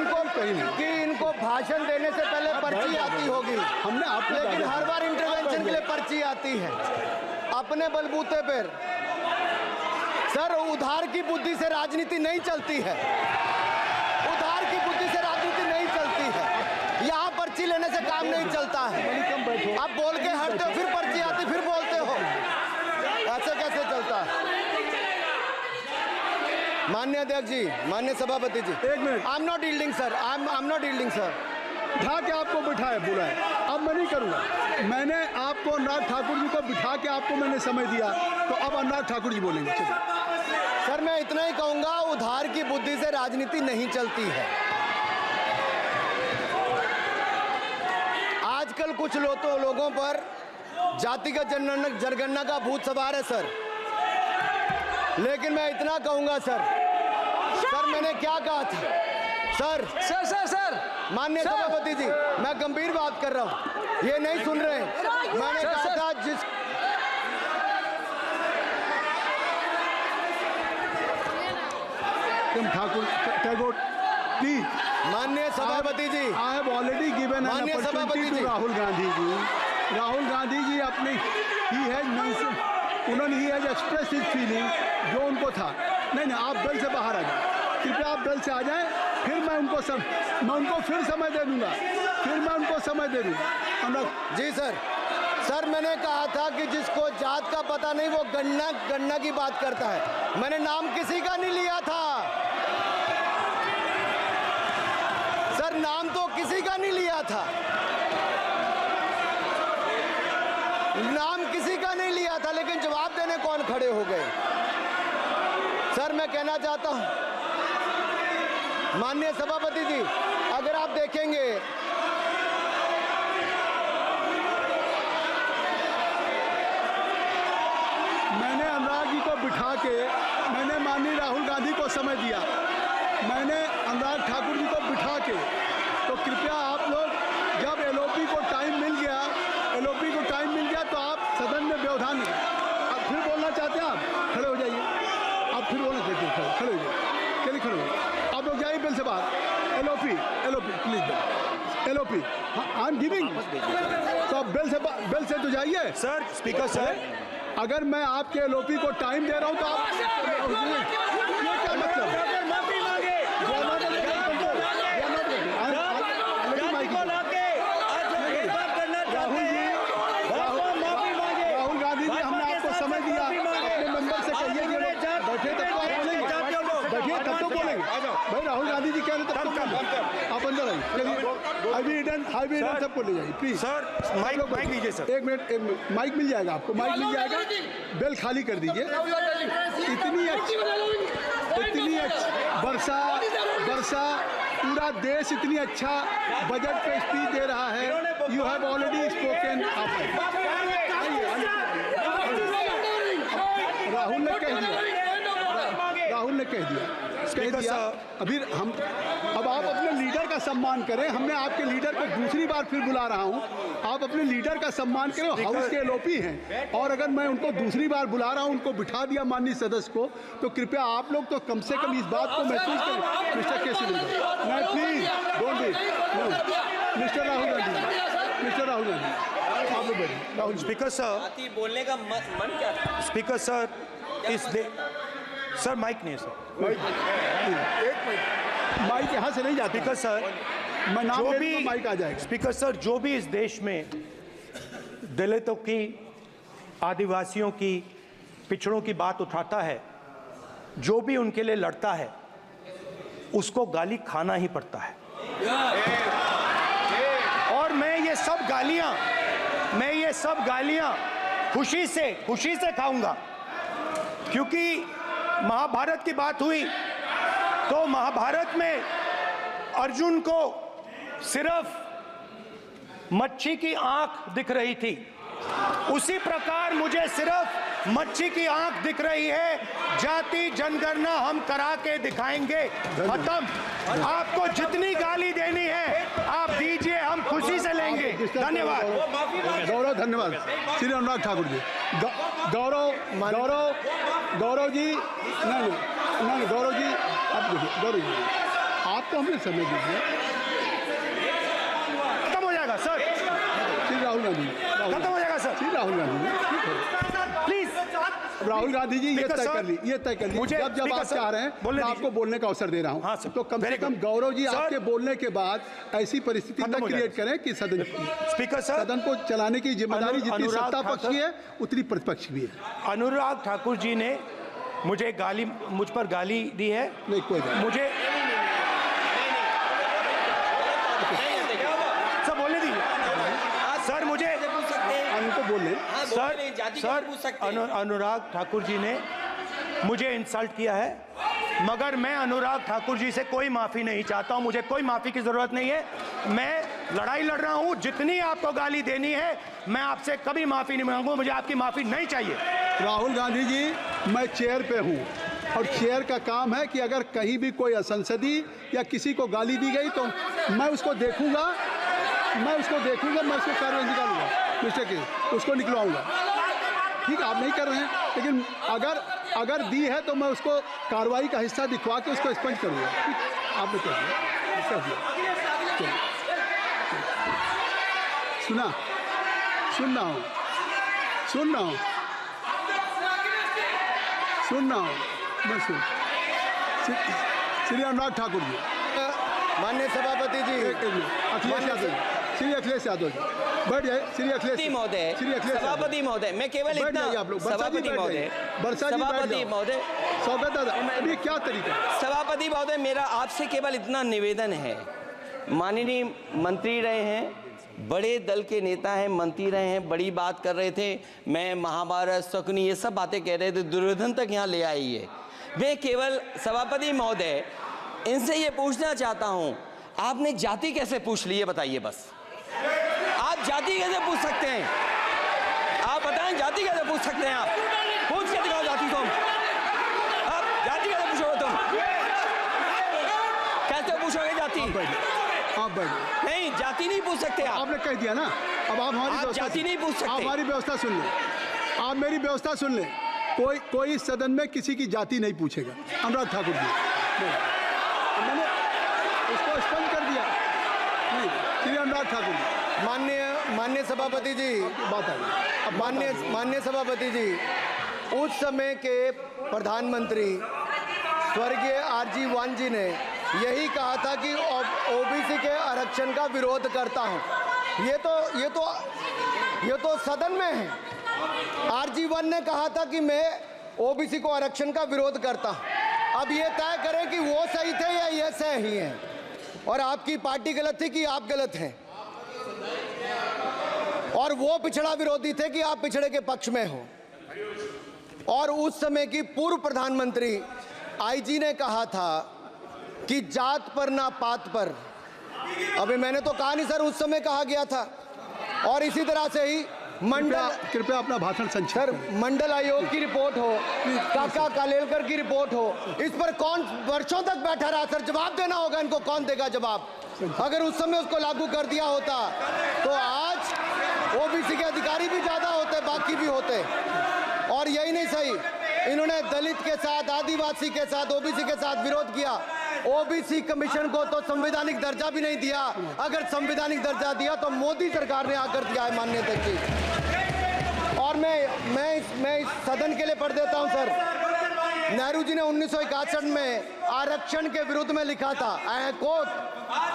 A: इनको भाषण देने से पहले पर्ची आती होगी।
B: हमने आपको
A: लेकिन हर बार इंटरवेंशन के लिए पर्ची आती है अपने बलबूते पर। सर उधार की बुद्धि से राजनीति नहीं चलती है। उधार की बुद्धि से राजनीति नहीं चलती है। यहाँ पर्ची लेने से काम नहीं चलता है। आप बोल के हटते हो, फिर पर्ची आती, फिर बोलते हो। ऐसे कैसे चलता है? माननीय अध्यक्ष जी, माननीय सभापति जी,
B: एक minute.
A: I am not yielding sir. I am not yielding sir.
B: बिठा के आपको बिठाया, बुलाया। अब मैं नहीं करूँगा। मैंने आपको अनुराग ठाकुर जी को बिठा के आपको मैंने समय दिया, तो अब अनुराग ठाकुर जी बोलेंगे। चलिए
A: सर मैं इतना ही कहूंगा, उधार की बुद्धि से राजनीति नहीं चलती है। आजकल कुछ लोगों पर जातिगत जनगणना का भूत सवार है सर। लेकिन मैं इतना कहूंगा सर मैंने क्या कहा था सर माननीय सभापति जी, मैं गंभीर बात कर रहा हूं, ये नहीं सुन रहे हैं। मैंने कहा था
B: ठाकुर टैगोर प्लीज।
A: माननीय सभापति जी,
B: I have already given an opportunity to Rahul Gandhi ji. Rahul Gandhi ji अपनी उन्होंने he has express his feeling जो उनको था। नहीं आप दल से बाहर आ जाए, कृपया आप दल से आ जाएं, फिर मैं उनको फिर समय दे दूंगा।
A: जी सर मैंने कहा था कि जिसको जात का पता नहीं वो गणना की बात करता है। मैंने नाम किसी का नहीं लिया था सर, नाम तो किसी का नहीं लिया था, नाम किसी का नहीं लिया था, लेकिन जवाब देने कौन खड़े हो गए। सर मैं कहना चाहता हूं माननीय सभापति जी, अगर आप देखेंगे
B: मैंने अनुराग जी को बिठा के मैंने माननीय राहुल गांधी को समय दिया, मैंने अनुराग ठाकुर जी को बिठा के, तो कृपया आप लोग जब एलओपी को टाइम मिल गया तो आप सदन में व्यवधान नहीं। आप फिर बोलना चाहते हैं, आप खड़े हो जाइए। आप फिर बोलना चाहते हैं, खड़े हो जाइए। चलिए खड़े हो, आप लोग जाइए बिल से बाहर। LOP please, LOP I am giving. तो आप बिल से तो जाइए।
C: सर स्पीकर सर
B: अगर मैं आपके एलओपी को टाइम दे रहा हूं तो आप ये क्या मतलब है?
E: माफी मांगे
B: राहुल गांधी जी, हमने आपको समय दिया, अपने मेंबर से कहिए कि बैठे तब तो आप बोलेंगे, बैठिए तब तो बोलेंगे भाई। राहुल गांधी जी कह रहे तब तो बोलेंगे। आप अंदर आइए, चलिए हाईवे सबको ले जाइए प्लीज।
C: सर माइक लीजिए सर।
B: एक मिनट माइक मिल जाएगा आपको, माइक मिल जाएगा। बेल खाली कर दीजिए। इतनी अच्छी वर्षा पूरा देश इतनी अच्छा बजट पे स्पीच दे रहा है। You have already spoken. Rahul ने कह दिया अभी हम अब आप अपने लीडर का सम्मान करें। हमने आपके लीडर को दूसरी बार फिर बुला रहा हूं, आप अपने लीडर का सम्मान करें। हाउस के एलओपी हैं और अगर मैं उनको दूसरी बार बुला रहा हूं, उनको बिठा दिया माननीय सदस्य को, तो कृपया आप लोग तो कम से कम इस बात को महसूस करें। मिस्टर केसी नहीं, please don't be mister Rahul Gandhi, आप लोग बैठिए। राहुल
C: स्पीकर सर,
E: बोलने का मन क्या था?
C: स्पीकर सर, सर माइक नहीं है सर।
B: माइक यहाँ से नहीं जाता।
C: स्पीकर सर,
B: मैं नाम
C: जो
B: ले
C: भी
B: लूंगा, माइक आ जाएगा।
C: स्पीकर सर, जो भी इस देश में दलितों की, आदिवासियों की, पिछड़ों की बात उठाता है, जो भी उनके लिए लड़ता है, उसको गाली खाना ही पड़ता है। और मैं ये सब गालियां खुशी से खाऊंगा, क्योंकि महाभारत की बात हुई तो महाभारत में अर्जुन को सिर्फ मच्छी की आंख दिख रही थी, उसी प्रकार मुझे सिर्फ मच्छी की आंख दिख रही है। जाति जनगणना हम करा के दिखाएंगे। खत्म। आपको जितनी गाली देनी है आप दीजिए, हम खुशी से लेंगे। धन्यवाद।
B: गौरव, धन्यवाद। श्री अनुराग ठाकुर जी, गौरव जी, नहीं गौरव जी, आप देखिए, गौरव जी आपको हमने समय दीजिए।
C: खत्म हो जाएगा सर।
B: श्री राहुल गांधी,
C: खत्म हो जाएगा सर।
B: श्री राहुल गांधी जी,
C: प्लीज।
B: राहुल गांधी जी, ये तय कर ली
C: मुझे
B: जब आप चाह रहे हैं मैं आपको बोलने का अवसर दे रहा हूं।
C: हाँ सर,
B: तो कम से कम गौरव जी आपके बोलने के बाद ऐसी परिस्थिति न क्रिएट करें कि
C: स्पीकर सर,
B: सदन को चलाने की जिम्मेदारी जितनी सत्ता पक्ष की है उतनी प्रतिपक्ष भी है।
C: अनुराग ठाकुर जी ने मुझ पर गाली दी है।
B: नहीं, कोई बात
C: मुझे सब बोलने दीजिए सर। मुझे
B: उनको बोलने
C: सर अनुराग ठाकुर जी ने मुझे इंसल्ट किया है, मगर मैं अनुराग ठाकुर जी से कोई माफी नहीं चाहता हूं। मुझे कोई माफी की जरूरत नहीं है। मैं लड़ाई लड़ रहा हूं। जितनी आपको गाली देनी है मैं आपसे कभी माफी नहीं मांगूंगा। मुझे आपकी माफी नहीं चाहिए।
B: राहुल गांधी जी, मैं चेयर पे हूँ और चेयर का काम है कि अगर कहीं भी कोई असंसदीय या किसी को गाली दी गई तो मैं उसको देखूंगा, मैं उसको कार्रवाई निकालूंगा, मिस्टर के उसको निकलवाऊंगा। ठीक है, आप नहीं कर रहे हैं, लेकिन अगर दी है तो मैं उसको कार्रवाई का हिस्सा दिखवा के उसको स्पंज करूंगा। आपने कर दिया। सुन रहा हूँ मैं श्री अनुराग ठाकुर जी,
A: माननीय सभापति जी,
B: अखिलेश यादव जी, श्री अखिलेश यादव जी बैठ जाए। श्री अखिलेश
E: महोदय, सभापति महोदय, मैं केवल इतना,
B: आप लोग
E: सभापति महोदय,
B: स्वागत दादा, अभी क्या तरीका?
E: सभापति महोदय, मेरा आपसे केवल इतना निवेदन है। माननीय मंत्री रहे हैं, बड़े दल के नेता हैं, मंत्री रहे हैं, बड़ी बात कर रहे थे। मैं महाभारत, शकुनी, ये सब बातें कह रहे थे, दुर्योधन तक यहाँ ले आई है। मैं केवल सभापति महोदय इनसे ये पूछना चाहता हूँ, आपने जाति कैसे पूछ ली है बताइए बस। आप जाति कैसे पूछ सकते हैं? आप बताएं, जाति कैसे पूछ सकते हैं? आप पूछ के दिखाओ जाति तुम। आप जाति कैसे पूछोगे तुम? कैसे पूछोगे जाति?
B: आप बैठ
E: नहीं, जाति नहीं पूछ सकते आप।
B: आपने कह दिया ना, अब आप हमारी
E: जाति नहीं पूछ सकते।
B: आप हमारी व्यवस्था सुन लें, आप मेरी व्यवस्था सुन लें। कोई सदन में किसी की जाति नहीं पूछेगा। अनुराग ठाकुर जी, मैंने उसको स्पष्ट कर दिया। नहीं, श्री अनुराग ठाकुर जी,
A: माननीय सभापति जी,
B: बात आई।
A: माननीय सभापति जी, उस समय के प्रधानमंत्री स्वर्गीय आरजी वान जी ने यही कहा था कि ओबीसी के आरक्षण का विरोध करता हूं। ये तो सदन में है। आरजी वान ने कहा था कि मैं ओबीसी को आरक्षण का विरोध करता हूं। अब ये तय करें कि वो सही थे या ये सही हैं, और आपकी पार्टी गलत थी कि आप गलत हैं, और वो पिछड़ा विरोधी थे कि आप पिछड़े के पक्ष में हो। और उस समय की पूर्व प्रधानमंत्री आईजी ने कहा था कि जात पर ना पात पर। अभी मैंने तो कहा नहीं सर, उस समय कहा गया था। और इसी तरह से ही
B: कृपया अपना भाषण संक्षिप्त
A: सर,
B: करें।
A: मंडल आयोग की रिपोर्ट हो, काका कालेलकर की रिपोर्ट हो, इस पर कौन वर्षों तक बैठा रहा सर? जवाब देना होगा इनको, कौन देगा जवाब? अगर उस समय उसको लागू कर दिया होता तो आज ओबीसी के अधिकारी भी ज्यादा होते, बाकी भी होते। और यही नहीं सही, इन्होंने दलित के साथ, आदिवासी के साथ, ओबीसी के साथ विरोध किया। ओबीसी कमीशन को तो संवैधानिक दर्जा भी नहीं दिया। अगर संवैधानिक दर्जा दिया तो मोदी सरकार ने आकर दिया है, माननीय अध्यक्ष जी। और मैं इस सदन के लिए पढ़ देता हूं सर। नेहरू जी ने 1961 में आरक्षण के विरुद्ध में लिखा था, I quote,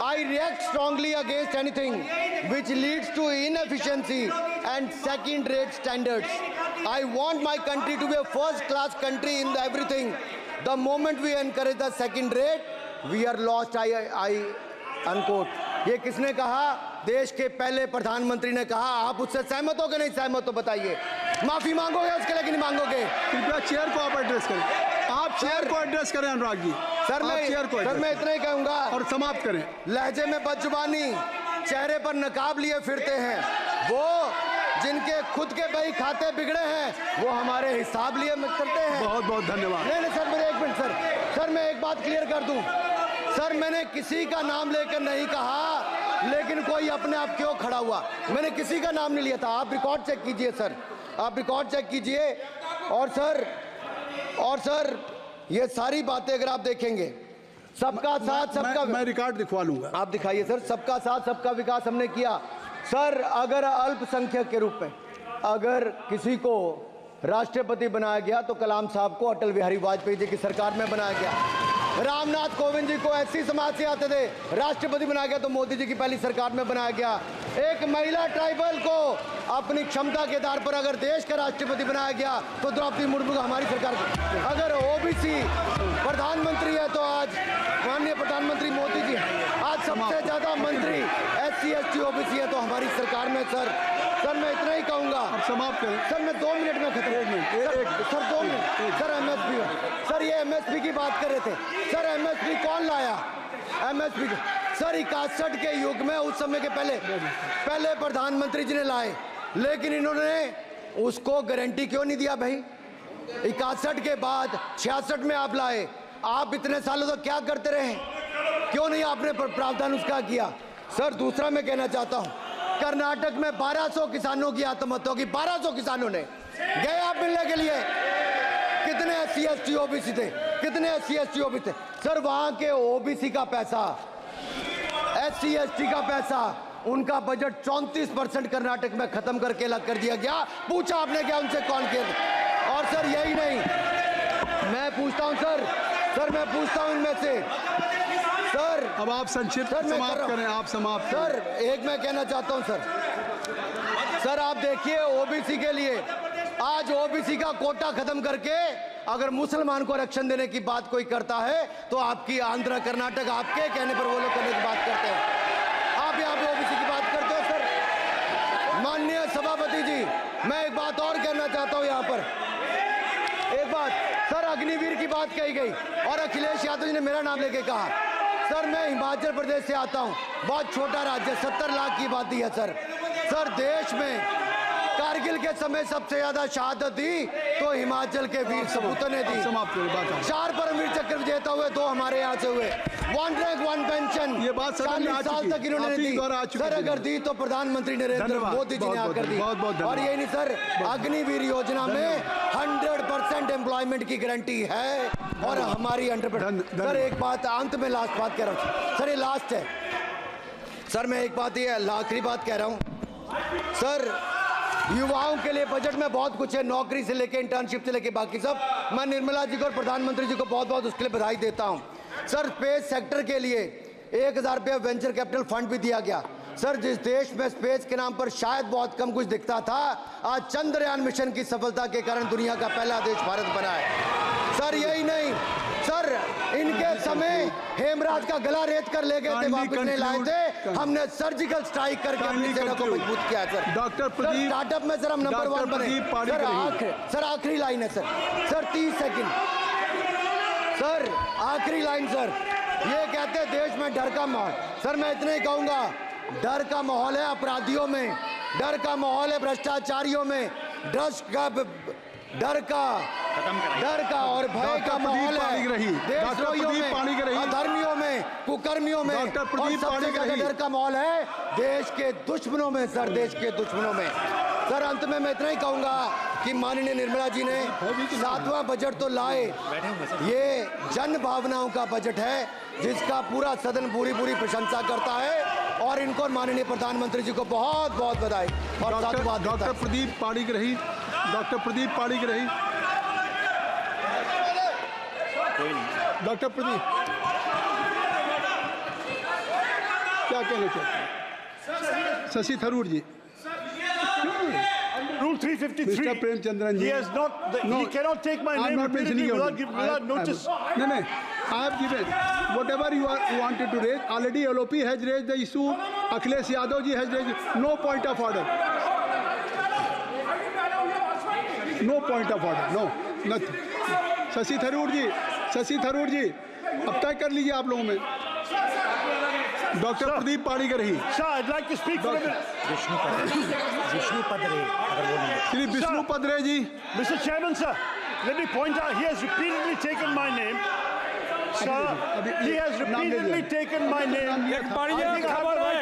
A: I react strongly against anything which leads to inefficiency and second rate standards. I want my country to be a first class country in everything. The moment we encourage the second rate we are lost. I unquote. ये किसने कहा? देश के पहले प्रधानमंत्री ने कहा। आप उससे सहमत हो कि नहीं सहमत हो बताइए? माफी मांगोगे उसके लिए कि नहीं मांगोगे?
B: कृपया चेयर को आप एड्रेस करें। आप चेयर को एड्रेस करें अनुराग जी।
A: सर मैं इतना ही कहूंगा
B: और समाप्त करें।
A: लहजे में बदजुबानी, चेहरे पर नकाब लिए फिरते हैं वो, जिनके खुद के बही खाते बिगड़े हैं, वो हमारे हिसाब लिए चलते हैं।
B: बहुत बहुत धन्यवाद।
A: नहीं सर, मेरे एक मिनट सर, मैं एक बात क्लियर कर दूं सर। मैंने किसी का नाम लेकर नहीं कहा, लेकिन कोई अपने आप क्यों खड़ा हुआ? मैंने किसी का नाम नहीं लिया था। आप रिकॉर्ड चेक कीजिए सर, आप रिकॉर्ड चेक कीजिए। और सर ये सारी बातें अगर आप देखेंगे, सबका साथ सबका,
B: मैं रिकॉर्ड दिखवा लूंगा।
A: आप दिखाइए सर। सबका साथ सबका विकास हमने किया सर। अगर अल्पसंख्यक के रूप में अगर किसी को राष्ट्रपति बनाया गया तो कलाम साहब को अटल बिहारी वाजपेयी जी की सरकार में बनाया गया। रामनाथ कोविंद जी को एससी समाज से आते थे, राष्ट्रपति बनाया गया तो मोदी जी की पहली सरकार में बनाया गया। एक महिला ट्राइबल को अपनी क्षमता के आधार पर अगर देश का राष्ट्रपति बनाया गया तो द्रौपदी मुर्मू को हमारी सरकार। अगर ओबीसी प्रधानमंत्री है तो आज माननीय प्रधानमंत्री मोदी जी। आज सबसे ज्यादा मंत्री एससी एसटी ओबीसी है तो हमारी सरकार में। सर मैं इतना ही कहूंगा।
B: समाप्त करें
A: सर। मैं 2 मिनट में खत्म। Sir 2 minute. Sir MSP, sir ये एमएसपी की बात कर रहे थे सर। एमएसपी कौन लाया? एमएसपी सर 61 के युग में, उस समय के पहले प्रधानमंत्री जी ने लाए, लेकिन इन्होंने उसको गारंटी क्यों नहीं दिया भाई? 61 के बाद 66 में आप लाए। आप इतने सालों तक क्या करते रहे? क्यों नहीं आपने प्रावधान उसका किया? सर दूसरा मैं कहना चाहता हूं, कर्नाटक में 1200 किसानों की आत्महत्या होगी। 1200 किसानों ने गए आप मिलने के लिए। कितने एससी एसटी ओबीसी थे? कितने एससी एसटी ओबीसी थे? सर वहां के ओबीसी का पैसा, एससी एसटी का पैसा, उनका बजट 34% कर्नाटक में खत्म करके अलग कर दिया गया। पूछा आपने क्या उनसे? कौन किया? और सर यही नहीं, मैं पूछता हूं सर मैं पूछता हूं इनमें से सर।
B: अब आप संक्षिप्त समाप्त करें। आप समाप्त
A: सर एक मैं कहना चाहता हूं सर आप देखिए ओबीसी के लिए आज ओबीसी का कोटा खत्म करके अगर मुसलमान को आरक्षण देने की बात कोई करता है तो आपकी आंध्र कर्नाटक आपके कहने पर वो लोग करने की बात करते हैं। आप यहाँ पे ओबीसी की बात करते हो सर। माननीय सभापति जी, मैं एक बात और कहना चाहता हूँ यहाँ पर। एक बात सर, अग्निवीर की बात कही गई और अखिलेश यादव जी ने मेरा नाम लेके कहा। सर मैं हिमाचल प्रदेश से आता हूँ, बहुत छोटा राज्य, 70 लाख की आबादी है सर। देश में कारगिल के समय सबसे ज्यादा शहादत दी तो हिमाचल के वीर सपूतों ने दी। 4 परमवीर चक्र विजेता हुए, 2 हमारे यहाँ से हुए। 1 रैंक 1 पेंशन
B: ये बात
A: 40 साल तक इन्होंने दी सर। अगर दी तो प्रधानमंत्री नरेंद्र मोदी जी ने आकर दी। और यही नहीं सर, अग्निवीर योजना में 100% एम्प्लॉयमेंट की गारंटी है और हमारी 100%। सर एक बात अंत में लास्ट बात कह रहा हूँ सर, ये लास्ट है। सर मैं एक बात ही है, आखिरी बात कह रहा हूँ सर, युवाओं के लिए बजट में बहुत कुछ है, नौकरी से लेके इंटर्नशिप से लेके बाकी सब। मैं निर्मला जी को और प्रधानमंत्री जी को बहुत बहुत उसके लिए बधाई देता हूँ। सर स्पेस सेक्टर के लिए 1000 रुपये वेंचर कैपिटल फंड भी दिया गया। सर जिस देश में स्पेस के नाम पर शायद बहुत कम कुछ दिखता था, आज चंद्रयान मिशन की सफलता के कारण दुनिया का पहला देश भारत बना है। सर यही नहीं सर, इनके समय हेमराज का गला रेत कर ले गए थे, वापस नहीं लाए थे, हमने सर्जिकल स्ट्राइक करके अपनी सेना को मजबूत किया है। सर
B: डॉक्टर प्रदीप,
A: स्टार्टअप में सर हम नंबर 1 बने। सर आखिरी लाइन है सर 30 सेकंड सर, आखिरी लाइन सर, ये कहते हैं देश में डर का माहौल। सर मैं इतना ही कहूंगा, डर का माहौल है अपराधियों में, डर का माहौल है भ्रष्टाचारियों में, डर का और भय का माहौल है देशद्रोहियों में, अधर्मियों में, कुकर्मियों में, और सबसे ज्यादा डर का माहौल है देश के दुश्मनों में। सर देश के दुश्मनों में। सर अंत में मैं इतना ही कहूंगा कि माननीय निर्मला जी ने 7वां बजट तो लाए, ये जन भावनाओं का बजट है जिसका पूरा सदन पूरी प्रशंसा करता है, और इनको माननीय प्रधानमंत्री जी को बहुत बहुत बधाई और साधुवाद।
B: Doctor Pradeep Panigrahi, doctor Pradeep Panigrahi, doctor Pradeep क्या कहना चाहते हैं? शशि थरूर जी।
F: Rule 353.
B: Mr. Premchandran ji.
F: He has not. He cannot take my name repeatedly without notice.
B: No. I have given whatever you wanted to raise. Already LOP has raised the issue. Akhilesh Yadav ji has raised. No point of order. No point of order. No. Nothing. Shashi Tharoor जी, अब तय कर लीजिए आप लोगों में। Doctor Pradeep Panigrahi.
F: Sir, I'd like to speak for a minute.
B: Shri Vishnu Padre ji.
F: Mr. Chairman, sir, let me point out, he has repeatedly taken my name. Sir, he has repeatedly taken my name.
D: एक बढ़िया खबर है,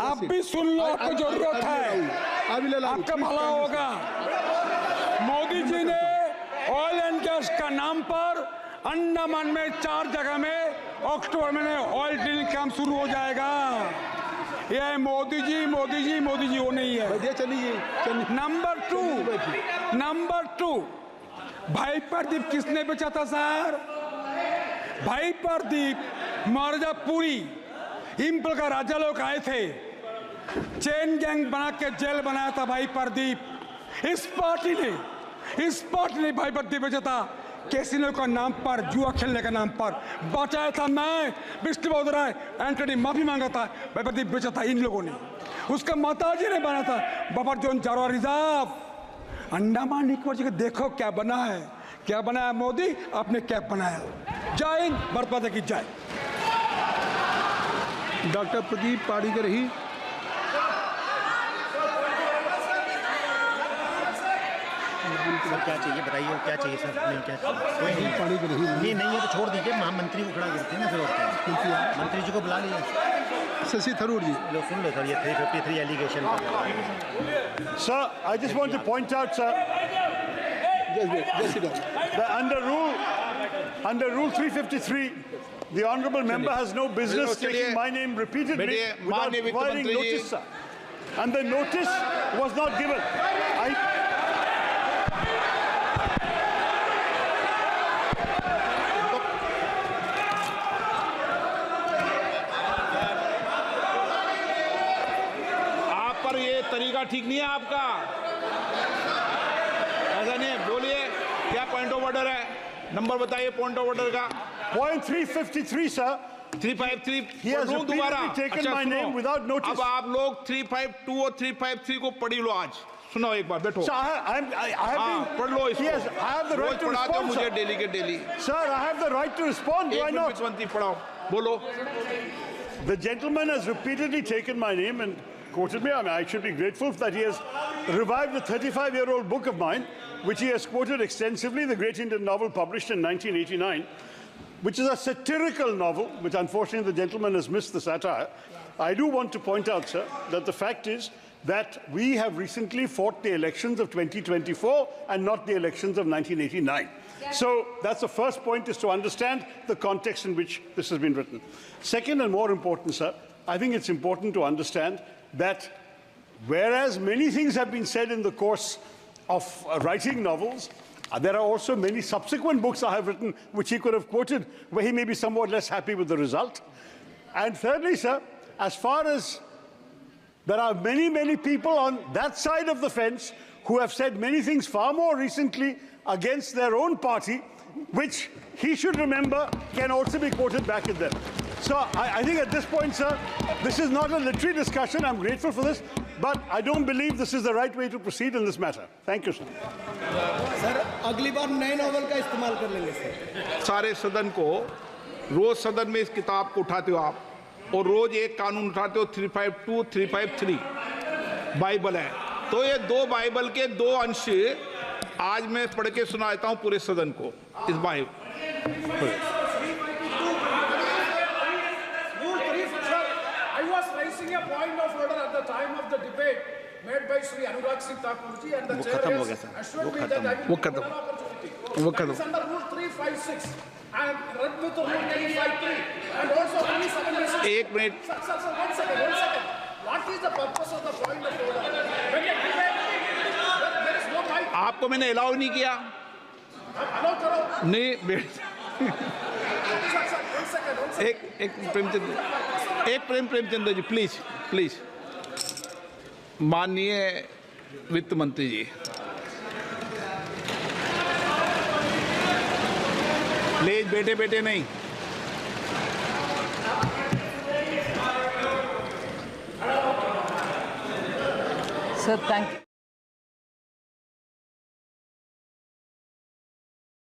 D: आप भी सुन लो, आपको जरूरत है, आपका भला होगा। मोदी जी ने ऑयल एंड गैस का नाम पर अंडमान में 4 जगह में अक्टूबर में ऑयल ड्रिलिंग काम शुरू हो जाएगा। ये मोदी जी वो नहीं है।
B: चलिए।
D: नंबर 2 भाई प्रदीप किसने बेचा था सर? भाई प्रदीप मिर्जापुरी इंपल का राजा लोग आए थे, चेन गैंग बना के जेल बनाया था भाई प्रदीप। इस पार्टी ने भाई प्रदीप बेचा था कैसीनो का नाम पर, जुआ खेलने का नाम पर बचाया था। मैं विष्णु राय एंटनी माफी मांगा था, भाई प्रदीप बेचा था इन लोगों ने। उसका माताजी ने बना था बाबा जोन जारवा रिजर्व अंडमान निकोबार जी। देखो क्या बना है मोदी, आपने क्या बनाया। जय हिंद, भारत माता की जय।
B: डॉक्टर प्रदीप पाणिग्राही।
G: क्या चाहिए बताइए, क्या चाहिए सर? नहीं क्या कोई नहीं है तो छोड़ दीजिए, महामंत्री को खड़ा करते हैं ना, फिर और मंत्री जी को बुला लीजिए।
B: शशि थरूर जी।
G: लो सुन लो सर, ये 353 allegation.
F: Sir, I just want to point out, sir, that under rule 353, the honourable member has no business taking my name repeatedly without providing notice, sir. And the notice was not given.
H: तरीका ठीक नहीं है आपका, ऐसा नहीं है। बोलिए क्या पॉइंट ऑफ ऑर्डर है, नंबर बताइए पॉइंट ऑफ ऑर्डर का।
F: Point 353, sir.
H: 353
F: He has repeatedly taken my name without notice.
H: अब आप लोग 352 और 353 को पढ़ लो आज। सुनो एक बार, बैठो।
F: Sir, I have been.
H: पढ़ लो इसको।
F: Yes, I have the right to respond,
H: मुझे
F: sir.
H: डेली के daily.
F: Sir, I have the right to respond. Why not?
H: पढ़ाओ, बोलो।
F: The gentleman has repeatedly taken my name and quoted me. I mean, I should be grateful that he has revived a 35-year-old book of mine, which he has quoted extensively, the great Indian novel published in 1989, which is a satirical novel, which unfortunately the gentleman has missed the satire. I do want to point out, sir, that the fact is that we have recently fought the elections of 2024 and not the elections of 1989. So that's the first point, is to understand the context in which this has been written. Second, and more important, sir, I think it's important to understand that whereas many things have been said in the course of writing novels, there are also many subsequent books I have written which he could have quoted where he may be somewhat less happy with the result. And thirdly, sir, as far as there are many, many people on that side of the fence who have said many things far more recently against their own party, which he should remember can also be quoted back at them. So I think at this point, sir, this is not a literary discussion. I'm grateful for this, but I don't believe this is the right way to proceed in this matter. Thank you, sir.
A: Sir अगली बार नए नॉवल का इस्तेमाल कर लेंगे सर।
H: सारे सदन को रोज सदन में इस किताब को उठाते हो आप, और रोज एक कानून उठाते हो 352, 353 बाइबल है। तो ये दो बाइबल के दो अंश आज मैं पढ़ के सुनाता हूँ पूरे सदन को इस Bible.
I: I was raising a point of order at the time of the debate made by Sri Anurag Singh Thakur ji, and the chair has assured me that I will give an opportunity. That is under Rule 356 and read with Rule 353 and also Rule 76.
H: एक minute.
I: Sir, one second. What is the purpose of the point of order? When a debate, there is no mic.
H: आपको मैंने अलाउ नहीं किया।
I: Allow करो।
H: नहीं
I: Sir, one second.
H: एक प्रेमचंद्र जी, प्लीज माननीय वित्त मंत्री जी, प्लीज बेटे नहीं।
J: Sir, thank you.